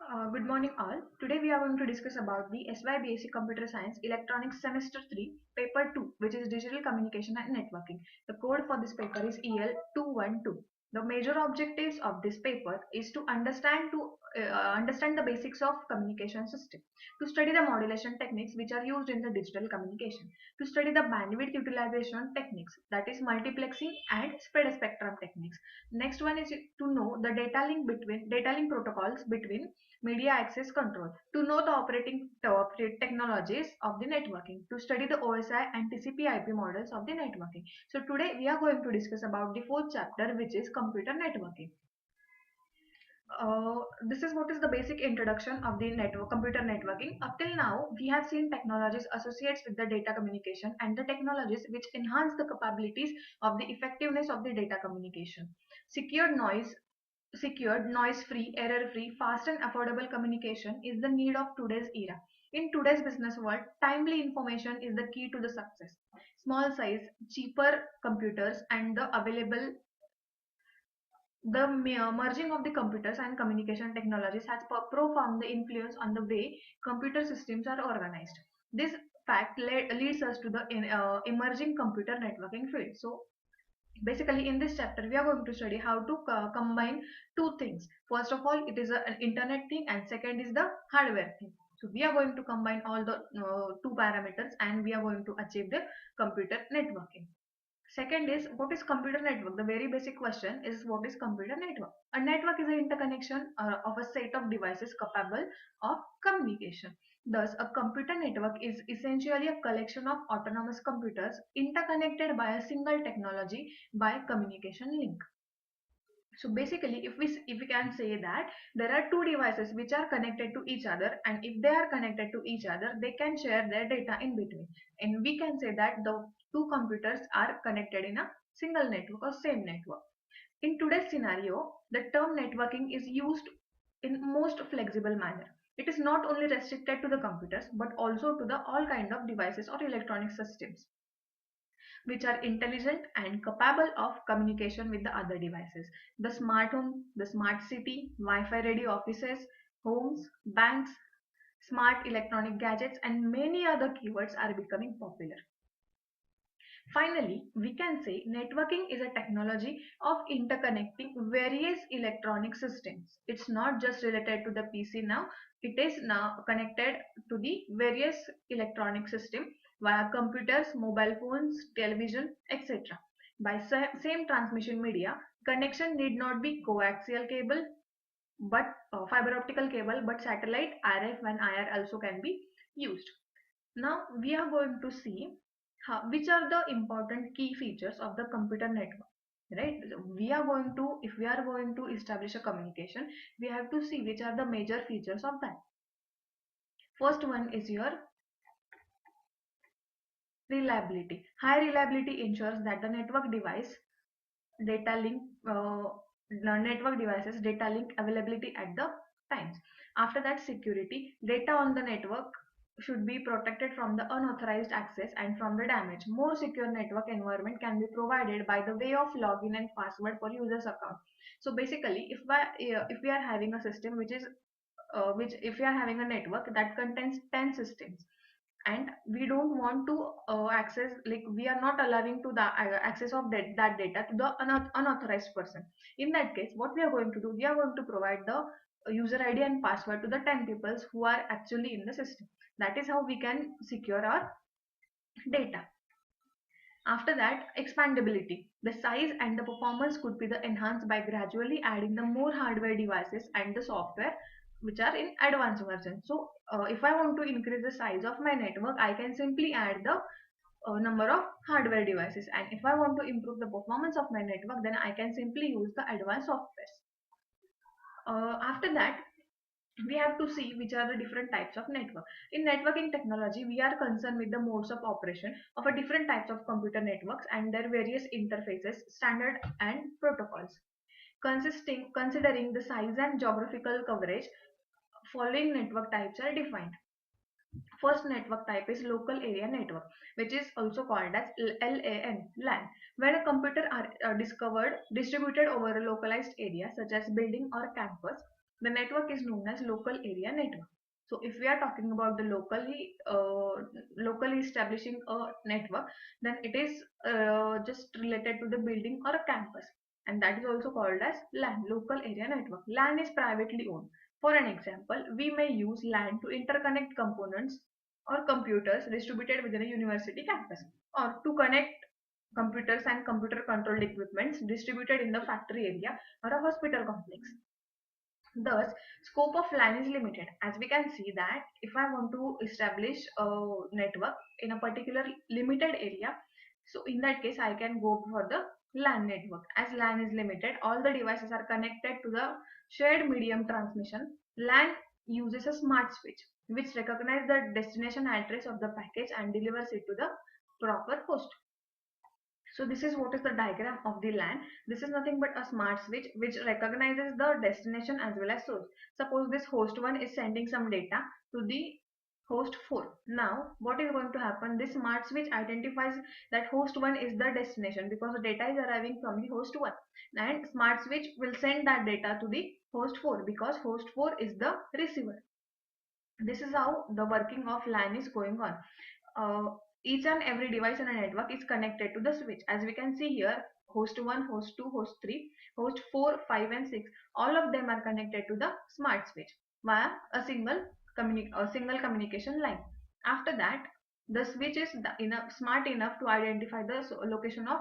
Good morning all. Today we are going to discuss about the SYBAC Computer Science Electronics Semester 3 Paper 2, which is Digital Communication and Networking. The code for this paper is EL212. The major objectives of this paper is to understand the basics of communication system, to study the modulation techniques which are used in the digital communication, to study the bandwidth utilization techniques, that is multiplexing and spread spectrum techniques. Next one is to know the data link protocols between media access control, to know the operating technologies of the networking, to study the OSI and TCP IP models of the networking. So today we are going to discuss about the fourth chapter, which is computer networking. This is what is the basic introduction of the computer networking. Up till now, we have seen technologies associated with the data communication and the technologies which enhance the capabilities of the effectiveness of the data communication. Secured, noise-free, error-free, fast and affordable communication is the need of today's era. In today's business world, timely information is the key to the success. Small size, cheaper computers and the merging of the computers and communication technologies has profound influence on the way computer systems are organized. This fact leads us to the emerging computer networking field. So basically in this chapter we are going to study how to combine two things. First of all, it is an internet thing, and second is the hardware thing. So we are going to combine all the two parameters and we are going to achieve the computer networking. Second is, what is computer network? The very basic question is, what is computer network? A network is an interconnection of a set of devices capable of communication. Thus, a computer network is essentially a collection of autonomous computers interconnected by a single technology by communication link. So basically, if we can say that there are two devices which are connected to each other, and if they are connected to each other, they can share their data in between, and we can say that the two computers are connected in a single network or same network. In today's scenario, the term networking is used in most flexible manner. It is not only restricted to the computers but also to the all kind of devices or electronic systems which are intelligent and capable of communication with the other devices. The smart home, the smart city, Wi-Fi ready offices, homes, banks, smart electronic gadgets, and many other keywords are becoming popular. Finally, we can say networking is a technology of interconnecting various electronic systems. It's not just related to the PC now, it is now connected to the various electronic system via computers, mobile phones, television, etc. By same transmission media, connection need not be coaxial cable but fiber optical cable, but satellite, RF and IR also can be used. Now we are going to see which are the important key features of the computer network, right? We are going to, if we are going to establish a communication, we have to see which are the major features of that. First one is your reliability. High reliability ensures that the network data link network devices data link availability at the times. After that, security. Data on the network should be protected from the unauthorized access and from the damage. More secure network environment can be provided by the way of login and password for users account. So basically, if we are having a system which is which if we are having a network that contains 10 systems, and we don't want to access, like we are not allowing to the access of that data to the unauthorized person. In that case, what we are going to do, we are going to provide the user ID and password to the 10 people who are actually in the system. That is how we can secure our data. After that, expandability. The size and the performance could be the enhanced by gradually adding the more hardware devices and the software which are in advanced version. So if I want to increase the size of my network, I can simply add the number of hardware devices, and if I want to improve the performance of my network, then I can simply use the advanced softwares. After that, we have to see which are the different types of network. In networking technology, we are concerned with the modes of operation of a different types of computer networks and their various interfaces, standard and protocols. Considering the size and geographical coverage, following network types are defined. First network type is local area network, which is also called as LAN. When a computer are distributed over a localized area such as building or campus, The network is known as local area network. So if we are talking about the locally establishing a network, then it is just related to the building or a campus, and that is also called as LAN, local area network. LAN is privately owned. For an example, we may use LAN to interconnect components or computers distributed within a university campus, or to connect computers and computer controlled equipments distributed in the factory area or a hospital complex. Thus, scope of LAN is limited, as we can see that if I want to establish a network in a particular limited area, so in that case I can go for the LAN network. As LAN is limited, all the devices are connected to the shared medium transmission. LAN uses a smart switch which recognizes the destination address of the package and delivers it to the proper host. So this is what is the diagram of the LAN. This is nothing but a smart switch which recognizes the destination as well as source. Suppose this host 1 is sending some data to the host 4. Now what is going to happen? This smart switch identifies that host 1 is the destination because the data is arriving from the host 1, and smart switch will send that data to the host 4 because host 4 is the receiver. This is how the working of LAN is going on. Each and every device in a network is connected to the switch. As we can see here, host 1, host 2, host 3, host 4, 5 and 6, all of them are connected to the smart switch via a single communication line. After that, the switch is smart enough to identify the location of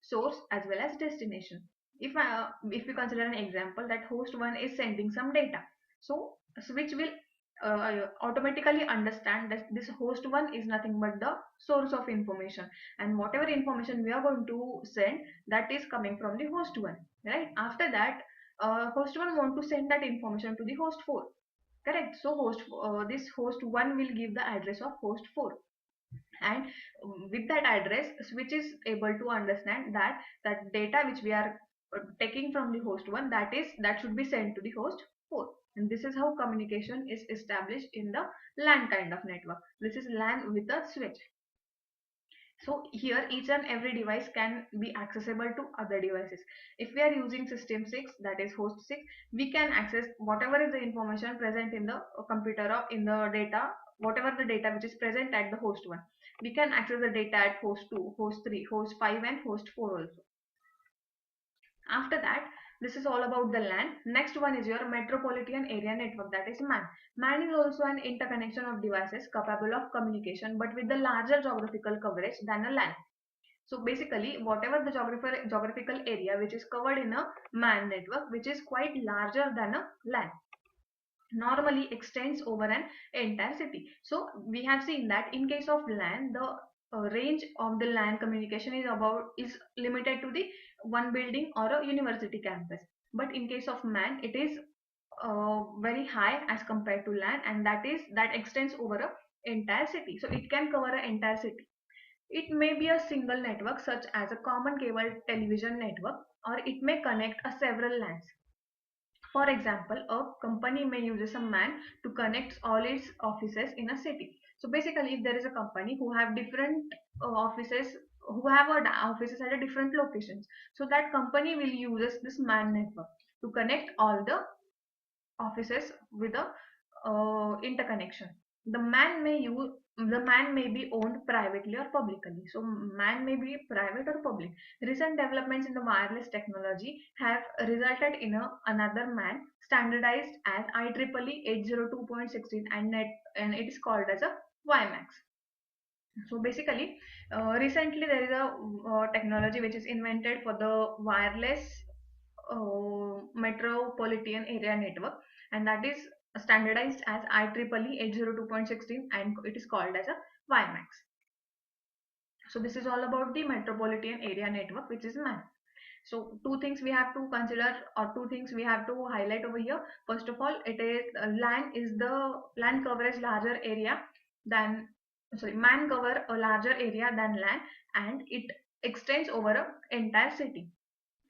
source as well as destination. If we consider an example that host 1 is sending some data, so switch will automatically understand that this host 1 is nothing but the source of information, and whatever information we are going to send, that is coming from the host 1, right? After that, host 1 want to send that information to the host 4, correct? So this host 1 will give the address of host 4, and with that address, switch is able to understand that that data which we are taking from the host 1, that should be sent to the host 4. And this is how communication is established in the LAN kind of network. This is LAN with a switch. So here each and every device can be accessible to other devices. If we are using system 6, that is host 6, we can access whatever is the information present in the computer or in the data, whatever the data which is present at the host 1. We can access the data at host 2, host 3, host 5 and host 4 also. After that, this is all about the LAN. Next one is your metropolitan area network, that is MAN. MAN is also an interconnection of devices capable of communication but with the larger geographical coverage than a LAN. So basically, whatever the geographical area which is covered in a MAN network, which is quite larger than a LAN, normally extends over an entire city. So we have seen that in case of LAN, the range of the LAN communication is limited to the one building or a university campus. But in case of MAN, it is very high as compared to LAN, and that extends over a entire city. So it can cover an entire city. It may be a single network such as a common cable television network, or it may connect a several LANs. For example, a company may use a MAN to connect all its offices in a city. So basically, if there is a company who have different offices, who have offices at a different locations, so that company will use this MAN network to connect all the offices with a interconnection. The man may be owned privately or publicly. So man may be private or public. Recent developments in the wireless technology have resulted in another man standardized as IEEE 802.16 and it is called as a WiMAX. So basically, recently there is a technology which is invented for the wireless metropolitan area network, and that is standardized as IEEE 802.16 and it is called as a WiMAX. So this is all about the metropolitan area network, which is MAN. So two things we have to consider, or two things we have to highlight over here. First of all, it is LAN covers larger area than, sorry, MAN cover a larger area than LAN, and it extends over an entire city.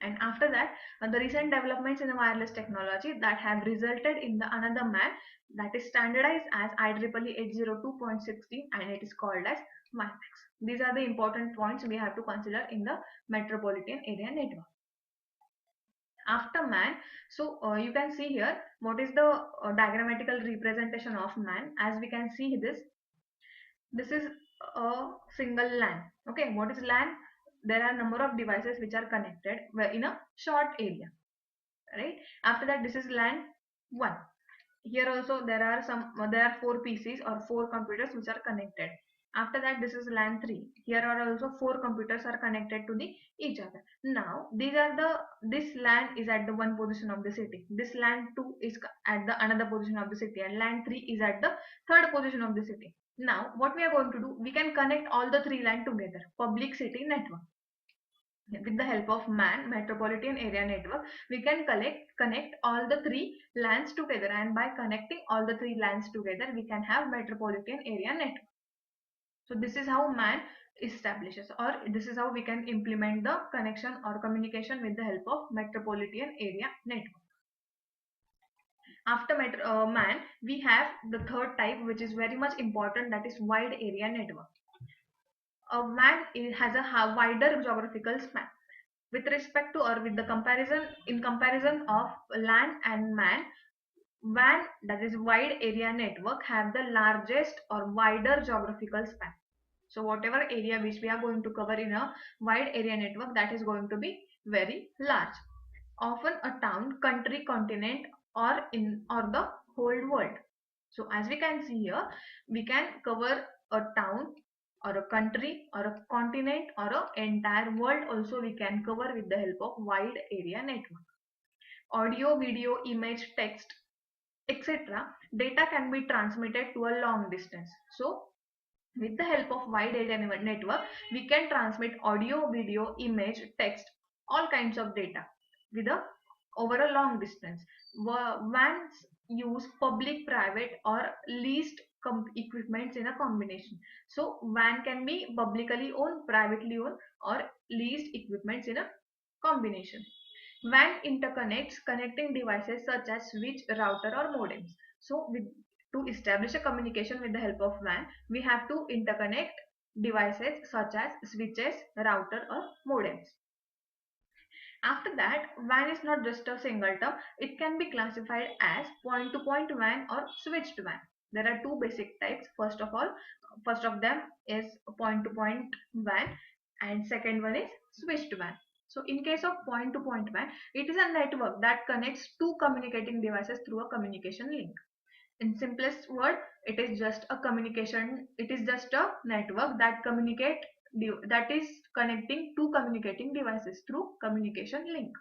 And after that, the recent developments in the wireless technology that have resulted in the another MAN that is standardized as IEEE 802.16 and it is called as WiMAX. These are the important points we have to consider in the metropolitan area network. After man, so you can see here what is the diagrammatical representation of man. As we can see this is a single LAN. Okay, what is LAN? There are number of devices which are connected in a short area, right? After that, this is LAN 1. Here also there are 4 PCs or 4 computers which are connected. After that, this is LAN 3. Here are also 4 computers are connected to the each other. Now this LAN is at the one position of the city, this LAN 2 is at the another position of the city, and LAN 3 is at the third position of the city. Now what we are going to do, we can connect all the 3 LAN together, public city network. With the help of MAN, Metropolitan Area Network, we can connect all the 3 LANs together, and by connecting all the 3 LANs together, we can have Metropolitan Area Network. So this is how MAN establishes, or this is how we can implement the connection or communication with the help of Metropolitan Area Network. After MAN, we have the third type, which is very much important, that is Wide Area Network. A MAN has a wider geographical span. With respect to, or with the comparison of LAN and MAN, WAN, that is wide area network, have the largest or wider geographical span. So whatever area which we are going to cover in a wide area network, that is going to be very large. Often a town, country, continent, or the whole world. So as we can see here, we can cover a town or a country or a continent or an entire world also we can cover with the help of wide area network. Audio, video, image, text, etc. data can be transmitted to a long distance. So with the help of wide area network, we can transmit audio, video, image, text, all kinds of data with over a long distance. WANs use public, private, or leased equipments in a combination. So WAN can be publicly owned, privately owned, or leased equipments in a combination. WAN interconnects connecting devices such as switch, router, or modems. So to establish a communication with the help of WAN, we have to interconnect devices such as switches, router, or modems. After that, WAN is not just a single term, it can be classified as point-to-point WAN or switched WAN. There are 2 basic types. First of them is point-to-point WAN, and second one is switched WAN. So in case of point-to-point WAN, it is a network that connects 2 communicating devices through a communication link. In simplest word, it is just a network that is connecting 2 communicating devices through communication link.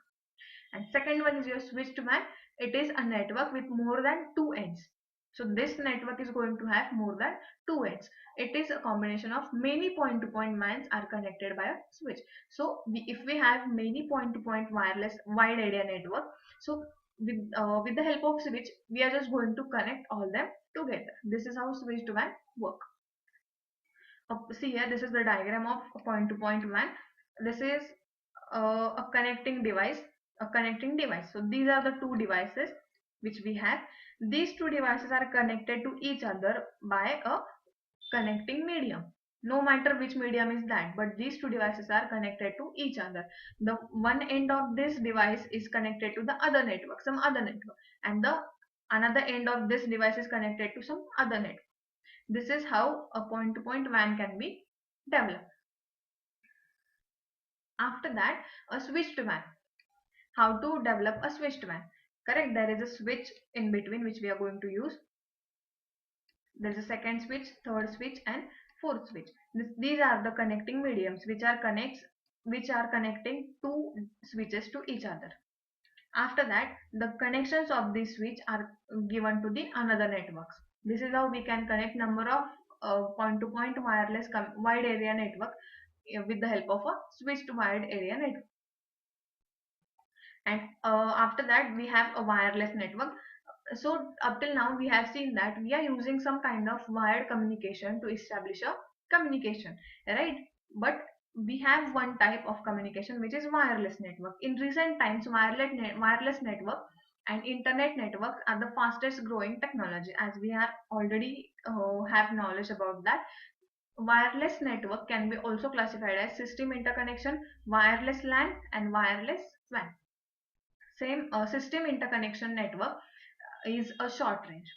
And second one is your switched WAN. It is a network with more than 2 ends. So this network is going to have more than 2 ends. It is a combination of many point-to-point WANs are connected by a switch. So if we have many point-to-point wireless wide area network, so with the help of switch, we are just going to connect all them together. This is how switched WAN work. See here, this is the diagram of point-to-point WAN. This is a connecting device. So these are the 2 devices which we have. These 2 devices are connected to each other by a connecting medium. No matter which medium is that, but these 2 devices are connected to each other. The one end of this device is connected to the other network, some other network, and the another end of this device is connected to some other network. This is how a point-to-point WAN can be developed. After that, a switched WAN. How to develop a switched WAN? Correct, there is a switch in between which we are going to use. There is a second switch, third switch, and fourth switch. These are the connecting mediums which are connecting 2 switches to each other. After that, the connections of this switch are given to the another networks. This is how we can connect number of point-to-point wireless wide area network with the help of a switched wide area network. And after that, we have a wireless network. So up till now, we have seen that we are using some kind of wired communication to establish a communication, right? But we have one type of communication which is wireless network. In recent times, wireless network and internet networks are the fastest growing technology, as we are already have knowledge about that. Wireless network can be also classified as system interconnection, wireless LAN, and wireless WAN. Same system interconnection network is a short range.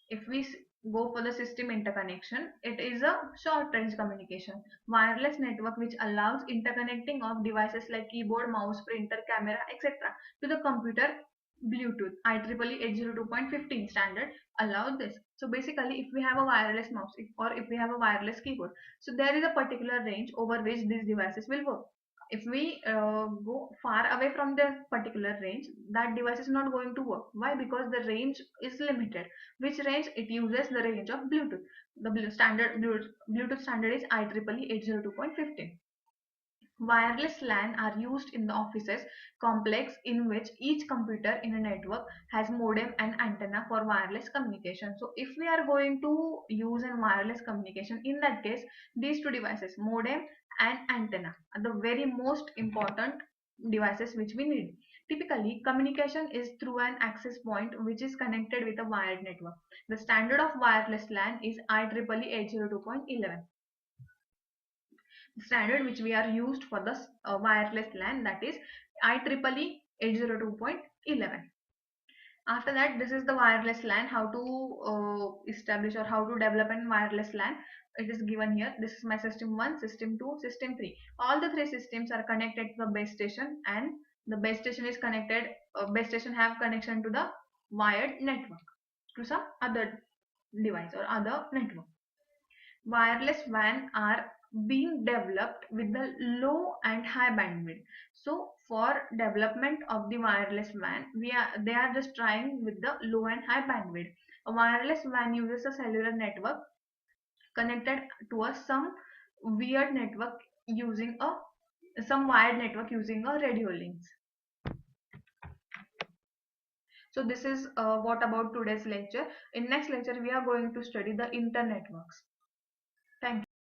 If we go for the system interconnection, it is a short range communication. Wireless network which allows interconnecting of devices like keyboard, mouse, printer, camera, etc. to the computer. Bluetooth IEEE 802.15 standard allow this. So basically, if we have a wireless mouse or if we have a wireless keyboard, so there is a particular range over which these devices will work. If we go far away from the particular range, that device is not going to work. Why? Because the range is limited. Which range? It uses the range of Bluetooth. The Bluetooth standard is IEEE 802.15. Wireless LAN are used in the offices complex in which each computer in a network has modem and antenna for wireless communication. So if we are going to use a wireless communication, in that case, these two devices, modem and antenna, are the very most important devices which we need. Typically, communication is through an access point which is connected with a wired network. The standard of wireless LAN is IEEE 802.11. Standard which we are used for the wireless LAN, that is IEEE 802.11. After that, this is the wireless LAN, how to establish or how to develop a wireless LAN. It is given here. This is my system 1, system 2, system 3. All the three systems are connected to the base station, and the base station is connected, base station have connection to the wired network, to some other device or other network. Wireless WAN are being developed with the low and high bandwidth. So for development of the wireless WAN, they are just trying with the low and high bandwidth. A wireless WAN uses a cellular network connected to a some weird network using a some wired network using a radio links. So this is what about today's lecture. In next lecture we are going to study the internetworks. Thank you.